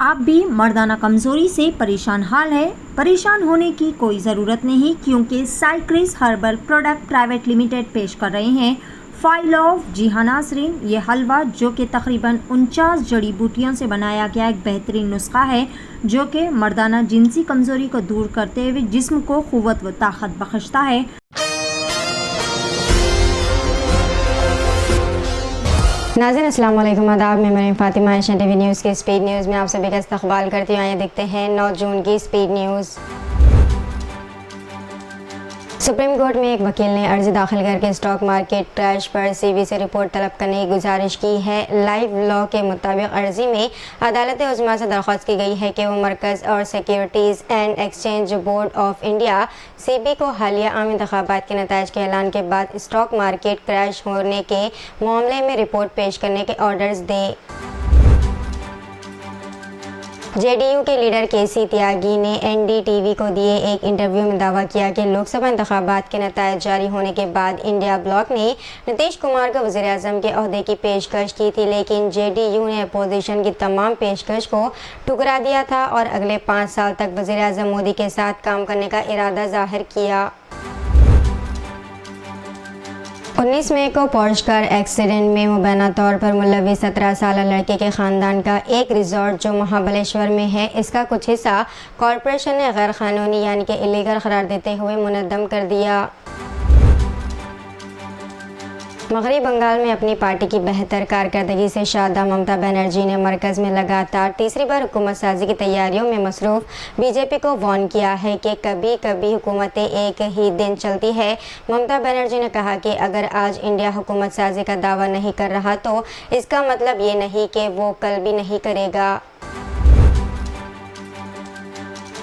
آپ بھی مردانہ کمزوری سے پریشان حال ہے؟ پریشان ہونے کی کوئی ضرورت نہیں، کیونکہ سائکرس ہربل پروڈکٹ پرائیویٹ لمیٹڈ پیش کر رہے ہیں فائل آف۔ جی ہاں ناظرین، یہ حلوہ جو کہ تقریباً 49 جڑی بوٹیوں سے بنایا گیا ایک بہترین نسخہ ہے جو کہ مردانہ جنسی کمزوری کو دور کرتے ہوئے جسم کو قوت و طاقت بخشتا ہے۔ ناظرین السلام علیکم، آداب، میں Maryam Fatima Asian TV News کے اسپیڈ نیوز میں آپ سبھی کا استقبال کرتی ہوں۔ آئیے دیکھتے ہیں 9 جون کی اسپیڈ نیوز۔ سپریم کورٹ میں ایک وکیل نے عرضی داخل کر کے اسٹاک مارکیٹ کریش پر سی بی سے رپورٹ طلب کرنے کی گزارش کی ہے۔ لائیو لاء کے مطابق عرضی میں عدالت عظمیٰ سے درخواست کی گئی ہے کہ وہ مرکز اور securities and exchange board of India SEBI کو حالیہ عام انتخابات کے نتائج کے اعلان کے بعد اسٹاک مارکیٹ کریش ہونے کے معاملے میں رپورٹ پیش کرنے کے orders they. J D you کے لیڈر کے سی تیاگی نے این ڈی ٹی وی کو دیے ایک انٹرویو میں دعویٰ کیا کہ لوک سبھا انتخابات کے نتائج جاری ہونے کے بعد انڈیا بلاک نے نتیش کمار کو وزیر اعظم کے عہدے کی پیشکش کی تھی، لیکن جے ڈی یو نے اپوزیشن کی تمام پیشکش کو ٹھکرا دیا تھا اور اگلے 5 سال تک وزیر اعظم مودی کے ساتھ کام کرنے کا ارادہ ظاہر کیا۔ 19 مئی کو پورش کار ایکسیڈنٹ میں مبینہ طور پر ملوث 17 سالہ لڑکے کے خاندان کا ایک ریزورٹ جو مہابلیشور میں ہے، اس کا کچھ حصہ کارپوریشن نے غیر قانونی یعنی کہ الیگل قرار دیتے ہوئے منہدم کر دیا۔ مغربی بنگال میں اپنی پارٹی کی بہتر کارکردگی سے شادہ ممتا بنرجی نے مرکز میں لگاتار تیسری بار حکومت سازی کی تیاریوں میں مصروف بی جے پی کو وارن کیا ہے کہ کبھی کبھی حکومتیں ایک ہی دن چلتی ہے۔ ممتا بنرجی نے کہا کہ اگر آج انڈیا حکومت سازی کا دعویٰ نہیں کر رہا تو اس کا مطلب یہ نہیں کہ وہ کل بھی نہیں کرے گا۔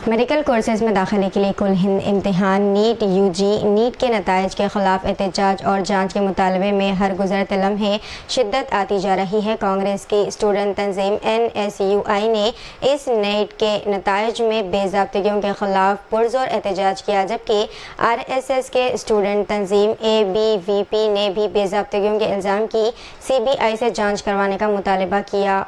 میڈیکل کورسز میں داخلے کے لیے کل ہند امتحان نیٹ یو جی نیٹ کے نتائج کے خلاف احتجاج اور جانچ کے مطالبے میں ہر گزرتے لمحے شدت آتی جا رہی ہے۔ کانگریس کی اسٹوڈنٹ تنظیم این ایس یو آئی نے اس نیٹ کے نتائج میں بے ضابطگیوں کے خلاف پرزور احتجاج کیا، جبکہ آر ایس ایس کے اسٹوڈنٹ تنظیم اے بی وی پی نے بھی بے ضابطگیوں کے الزام کی سی بی آئی سے جانچ کروانے کا مطالبہ کیا۔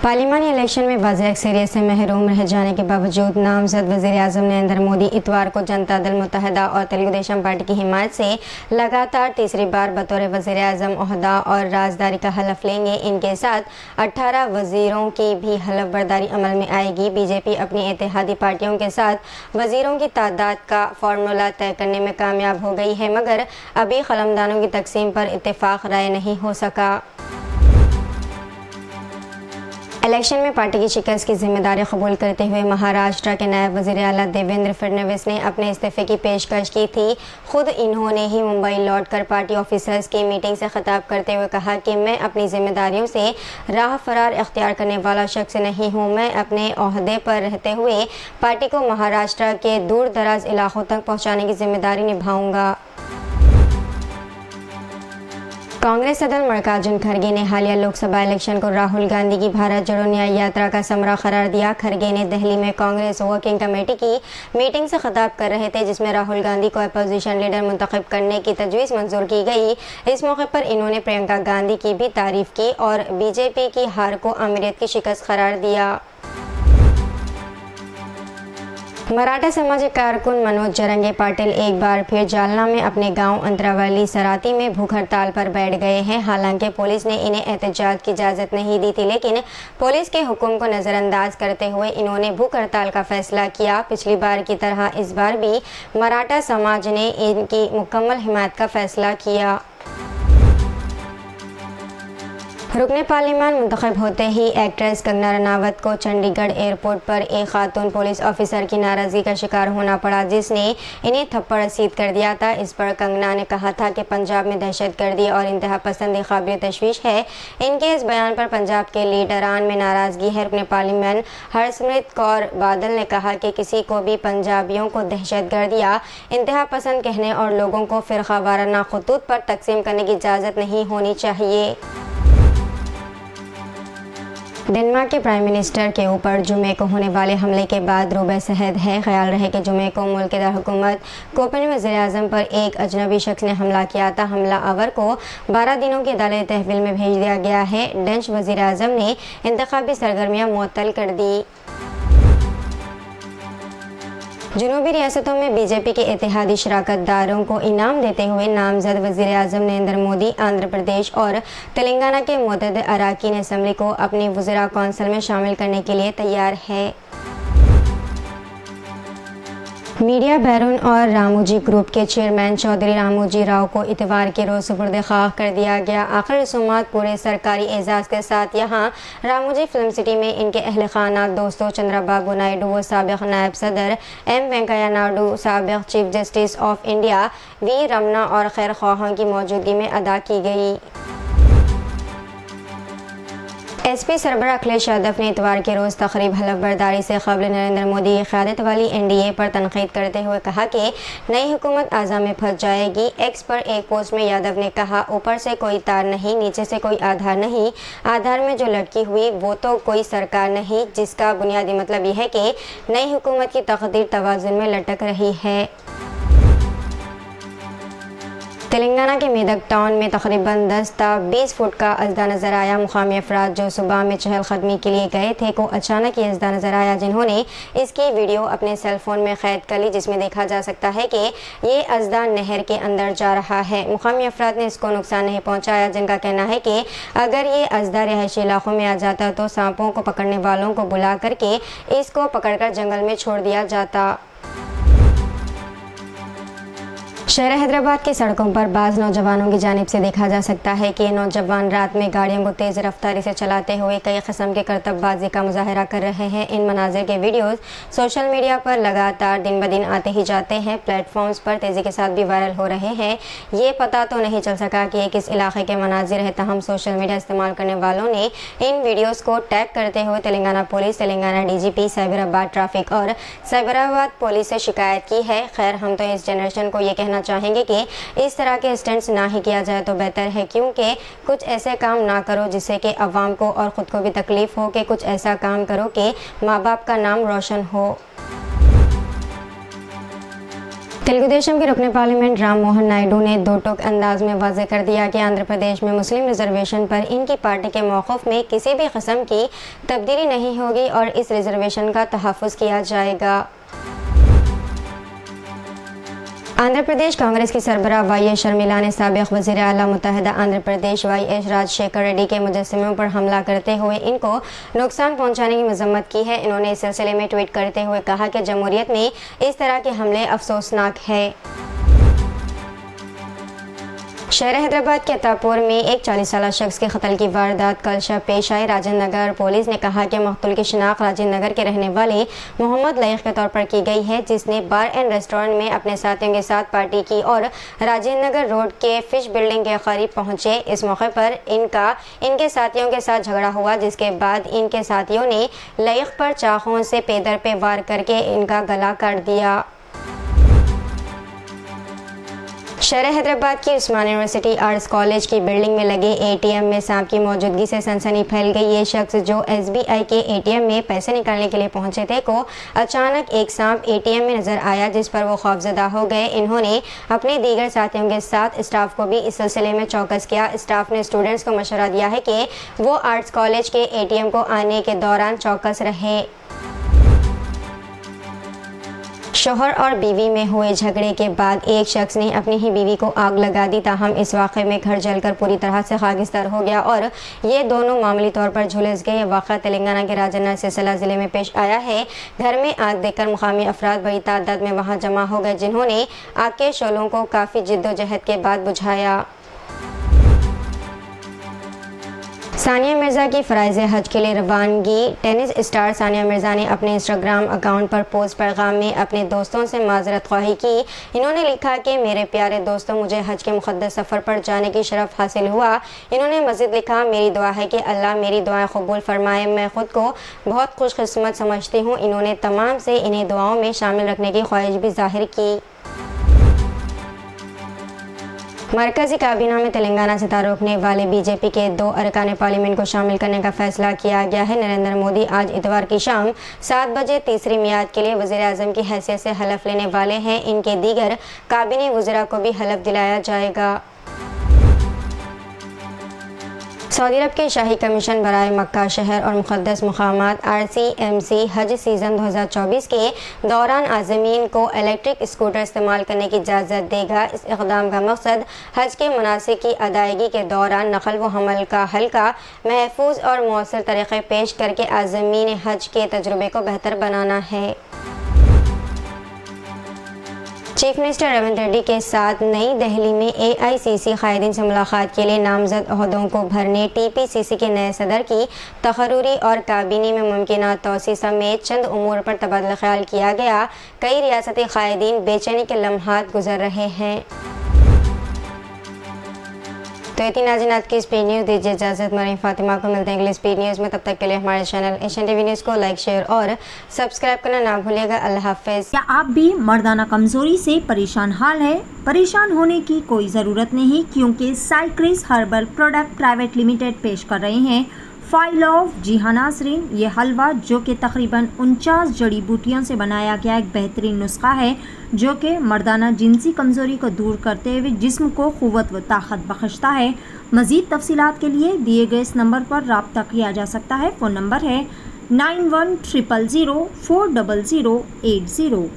پارلیمانی الیکشن میں واضح اکثریت سے محروم رہ جانے کے باوجود نامزد وزیر اعظم نریندر مودی اتوار کو جنتا دل متحدہ اور تلگو دیشم پارٹی کی حمایت سے لگاتار تیسری بار بطور وزیر اعظم عہدہ اور رازداری کا حلف لیں گے۔ ان کے ساتھ 18 وزیروں کی بھی حلف برداری عمل میں آئے گی۔ بی جے پی اپنی اتحادی پارٹیوں کے ساتھ وزیروں کی تعداد کا فارمولہ طے کرنے میں کامیاب ہو گئی ہے، مگر ابھی قلمدانوں کی تقسیم پر اتفاق رائے نہیں ہو سکا۔ الیکشن میں پارٹی کی شکست کی ذمہ داری قبول کرتے ہوئے مہاراشٹر کے نائب وزیر اعلیٰ دیویندر فڈنویس نے اپنے استعفے کی پیشکش کی تھی۔ خود انہوں نے ہی ممبئی لوٹ کر پارٹی آفیسرز کی میٹنگ سے خطاب کرتے ہوئے کہا کہ میں اپنی ذمہ داریوں سے راہ فرار اختیار کرنے والا شخص نہیں ہوں۔ میں اپنے عہدے پر رہتے ہوئے پارٹی کو مہاراشٹر کے دور دراز علاقوں تک پہنچانے کی ذمہ داری نبھاؤں گا۔ کانگریس صدر ملکارجن کھڑگے نے حالیہ لوک سبھا الیکشن کو راہل گاندھی کی بھارت جوڑو نیائے یاترا کا ثمرہ قرار دیا۔ کھڑگے نے دہلی میں کانگریس ورکنگ کمیٹی کی میٹنگ سے خطاب کر رہے تھے، جس میں راہل گاندھی کو اپوزیشن لیڈر منتخب کرنے کی تجویز منظور کی گئی۔ اس موقع پر انہوں نے پرینکا گاندھی کی بھی تعریف کی اور بی جے پی کی ہار کو آمریت کی شکست قرار دیا۔ مراٹھا سماجی کارکن منوج جرنگے پاٹل ایک بار پھر جالنا میں اپنے گاؤں انتراولی سراتی میں بھوک ہڑتال پر بیٹھ گئے ہیں۔ حالانکہ پولیس نے انہیں احتجاج کی اجازت نہیں دی تھی، لیکن پولیس کے حکم کو نظر انداز کرتے ہوئے انہوں نے بھوک ہڑتال کا فیصلہ کیا۔ پچھلی بار کی طرح اس بار بھی مراٹھا سماج نے ان کی مکمل حمایت کا فیصلہ کیا۔ رکن پارلیمان منتخب ہوتے ہی ایکٹریس کنگنا رناوت کو چنڈی گڑھ ایئرپورٹ پر ایک خاتون پولیس آفیسر کی ناراضگی کا شکار ہونا پڑا، جس نے انہیں تھپڑ رسید کر دیا تھا۔ اس پر کنگنا نے کہا تھا کہ پنجاب میں دہشت گردی اور انتہا پسندی قابل تشویش ہے۔ ان کے اس بیان پر پنجاب کے لیڈران میں ناراضگی ہے۔ رکن پارلیمان ہرسمرت کور بادل نے کہا کہ کسی کو بھی پنجابیوں کو دہشت گرد یا انتہا پسند کہنے اور لوگوں کو فرقہ وارانہ خطوط پر تقسیم کرنے کی اجازت نہیں ہونی چاہیے۔ डेनमार्क के प्राइम मिनिस्टर के ऊपर जुमे को होने वाले हमले के बाद रूबे सेहत है। ख्याल रहे कि जुमे को मुल्क के दारहुकूमत कोपेन वज़ीर-ए-आज़म पर एक अजनबी शख्स ने हमला किया था। हमला आवर को 12 दिनों की अदालती तहवील में भेज दिया गया है। डेंच वज़ीर-ए-आज़म ने इंतखाबी सरगर्मियाँ मुअत्तल कर दी। जनूबी रियासतों में बीजेपी के इत्तेहादी शराकतदारों को इनाम देते हुए नामजद वज़ीर-ए-आज़म नरेंद्र मोदी आंध्र प्रदेश और तेलंगाना के मुतअद्दिद अराकीन असम्बली को अपनी वज़ीरा कौंसिल में शामिल करने के लिए तैयार है। मीडिया बैरून और रामोजी ग्रुप के चेयरमैन चौधरी रामोजी राव को इतवार के रोज़ सुपुर्द खाक कर दिया गया। आखिर रसूमात पूरे सरकारी एजाज़ के साथ यहाँ रामोजी फिल्म सिटी में इनके अहल खाना दोस्तों चंद्रबाबू नायडू व साबिक़ नायब सदर एम वेंकैया नायडू, साबिक़ chief justice of India V Ramana और खैर ख्वाहों की मौजूदगी में अदा की गई। एसपी सरबराह अखिलेश यादव ने इतवार के रोज़ तकरीब हलफ बर्दारी से क़ब्ल नरेंद्र मोदी की क़यादत वाली एनडीए पर तनक़ीद करते हुए कहा कि नई हुकूमत आज़ा में फंस जाएगी। एक्स पर एक पोस्ट में यादव ने कहा, ऊपर से कोई तार नहीं, नीचे से कोई आधार नहीं, आधार में जो लटकी हुई वो तो कोई सरकार नहीं, जिसका बुनियादी मतलब यह है कि नई हुकूमत की तकदीर तवाज़ुन में लटक रही है। तेलंगाना के मेदक टाउन में तकरीबन 10 ta 20 फुट का अजदा नज़र आया। मुकामी अफराद जो सुबह में चहलकदमी के लिए गए थे को अचानक ये अजदा नज़र आया, जिन्होंने इसकी वीडियो अपने सेल फ़ोन में कैद कर ली, जिसमें देखा जा सकता है कि ये अजदा नहर के अंदर जा रहा है। मुकामी अफराद ने इसको नुकसान नहीं पहुँचाया, जिनका कहना है कि अगर ये अजदा रिहायशी इलाकों में आ जाता तो सांपों को पकड़ने वालों को बुला करके इसको पकड़कर जंगल में छोड़ दिया जाता। शहर हैदराबाद की सड़कों पर बाज़ नौजवानों की जानिब से देखा जा सकता है कि ये नौजवान रात में गाड़ियों को तेज़ रफ्तारी से चलाते हुए कई किस्म के करतबबाजी का मुजाहरा कर रहे हैं। इन मनाजिर के वीडियोस सोशल मीडिया पर लगातार दिन ब दिन आते ही जाते हैं, प्लेटफॉर्म्स पर तेज़ी के साथ भी वायरल हो रहे हैं। ये पता तो नहीं चल सका कि ये किस इलाके के मनाजिर है, तहम सोशल मीडिया इस्तेमाल करने वालों ने इन वीडियोज़ को टैग करते हुए Telangana police, Telangana DGP, Cyberabad traffic और साइबराबाद पुलिस से शिकायत की है। खैर, हम तो इस जनरेशन को ये कहना चाहेंगे कि इस तरह के स्टंट्स ना ही किया जाए तो बेहतर है, क्योंकि कुछ ऐसे काम ना करो जिससे कि अवाम को और ख़ुद को भी तकलीफ़ हो, कि कुछ ऐसा काम करो कि माँ बाप का नाम रोशन हो। तेलुगु देशम के रुकने पार्लियामेंट राम मोहन नायडू ने दो टोक अंदाज में वाज़ेह कर दिया कि आंध्र प्रदेश में मुस्लिम रिजर्वेशन पर इनकी पार्टी के मौक़िफ़ में किसी भी किस्म की तब्दीली नहीं होगी और इस रिजर्वेशन का तहफ़्फ़ुज़ किया जाएगा। आंध्र प्रदेश कांग्रेस की सरबराह YS शर्मिला ने साबिक़ वज़ीर आला मुत्तहिदा आंध्र प्रदेश YS राजशेखर रेड्डी के मुजस्समों पर हमला करते हुए इनको नुकसान पहुंचाने की मज़म्मत की है। इन्होंने इस सिलसिले में ट्वीट करते हुए कहा कि जमहूरियत में इस तरह के हमले अफसोसनाक है। शहर हैदराबाद के अतापुर में एक 40 साला शख्स के कत्ल की वारदात कल शब पेश आई। राजेंद्र नगर पुलिस ने कहा कि मकतूल की शिनाख्त राजेंद्र नगर के रहने वाले मोहम्मद लईक के तौर पर की गई है, जिसने बार एंड रेस्टोरेंट में अपने साथियों के साथ पार्टी की और राजेंद्र नगर रोड के फिश बिल्डिंग के करीब पहुंचे। इस मौके पर इनके साथियों के साथ झगड़ा हुआ, जिसके बाद इनके साथियों ने लईक पर चाकुओं से पैदर पे वार करके इनका गला काट दिया। शहर हैदराबाद की उस्मान यूनिवर्सिटी आर्ट्स कॉलेज की बिल्डिंग में लगे ATM में सांप की मौजूदगी से सनसनी फैल गई। ये शख्स जो SBI के ATM में पैसे निकालने के लिए पहुंचे थे को अचानक एक सांप ATM में नजर आया, जिस पर वो खौफजदा हो गए। इन्होंने अपने दीगर साथियों के साथ स्टाफ को भी इस सिलसिले में चौकस किया। स्टाफ ने स्टूडेंट्स को मशवरा दिया है कि वो आर्ट्स कॉलेज के ATM को आने के दौरान चौकस रहे। शोहर और बीवी में हुए झगड़े के बाद एक शख्स ने अपनी ही बीवी को आग लगा दी। ताहम इस वाक़े में घर जलकर पूरी तरह से खाकिस्तान हो गया और ये दोनों मामूली तौर पर झुलस गए। यह वाक़ा तेलंगाना के राजन्ना सिलसिला ज़िले में पेश आया है। घर में आग देखकर मुकामी अफराद बड़ी तादाद में वहाँ जमा हो गए, जिन्होंने आग के शोलों को काफ़ी जिद्दोजहद के बाद बुझाया। सानिया मिर्ज़ा की फ़राइज़ हज के लिए रवानगी। टेनिस स्टार सानिया मिर्ज़ा ने अपने इंस्टाग्राम अकाउंट पर पोस्ट पैगाम में अपने दोस्तों से माज़रत ख्वाही की। इन्होंने लिखा कि मेरे प्यारे दोस्तों, मुझे हज के मुक़द्दस सफ़र पर जाने की शरफ़ हासिल हुआ। इन्होंने मज़ीद लिखा, मेरी दुआ है कि अल्लाह मेरी दुआएं कबूल फरमाए। मैं ख़ुद को बहुत खुशकिस्मत समझती हूँ। इन्होंने तमाम से इन्हें दुआओं में शामिल रखने की ख्वाहिश भी ज़ाहिर की। मरकजी काबीना में तेलंगाना से ताल्लुक़ रखने वाले बीजेपी के 2 अरकान पार्लियामेंट को शामिल करने का फैसला किया गया है। नरेंद्र मोदी आज इतवार की शाम 7 बजे तीसरी मियाद के लिए वज़ीर आज़म की हैसियत से हलफ लेने वाले हैं। इनके दीगर काबीना वज़रा को भी हलफ दिलाया जाएगा। सऊदी अरब के शाही कमीशन बराए मक्का शहर और मुक़द्दस मक़ामात RCMC हज सीज़न 2024 के दौरान आज़मीन को इलेक्ट्रिक स्कूटर इस्तेमाल करने की इजाज़त देगा। इस इक़दाम का मकसद हज के मनासिक की अदायगी के दौरान नक़ल व हमल का हल्का, महफूज और मौसर तरीक़े पेश करके आज़मीन हज के तजुर्बे को बेहतर बनाना है। चीफ मिनिस्टर रेवंत रेड्डी के साथ नई दिल्ली में AICC कायदीन से मुलाकात के लिए नामजद ओहदों को भरने TPCC के नए सदर की तकर्रूरी और काबीने में मुमकिन तोसी समेत चंद उमूर पर तबादला ख्याल किया गया। कई रियासती कायदीन बेचैनी के लम्हात गुजर रहे हैं। तो इतनी नाज़रीन आज की स्पीड न्यूज़, दीजिए इजाज़त। मरीम फातिमा को मिलते हैं अगली स्पीड न्यूज़ में। तब तक के लिए हमारे चैनल एशियन टीवी न्यूज़ को लाइक, शेयर और सब्सक्राइब करना ना भूलिएगा। अल्लाह हाफ़िज़। क्या आप भी मर्दाना कमजोरी से परेशान हाल है? परेशान होने की कोई ज़रूरत नहीं, क्योंकि साइक्रिस हर्बल प्रोडक्ट प्राइवेट लिमिटेड पेश कर रहे हैं फाइल ऑफ जिहानासरीन। ये हलवा जो कि तकरीबन 49 जड़ी बूटियों से बनाया गया एक बेहतरीन नुस्खा है, जो कि मर्दाना जिनसी कमज़ोरी को दूर करते हुए जिस्म को क़ुव्वत व ताकत बख्शता है। मज़ीद तफसीलात के लिए दिए गए इस नंबर पर रब्ता किया जा सकता है। फ़ोन नंबर है 9100040080।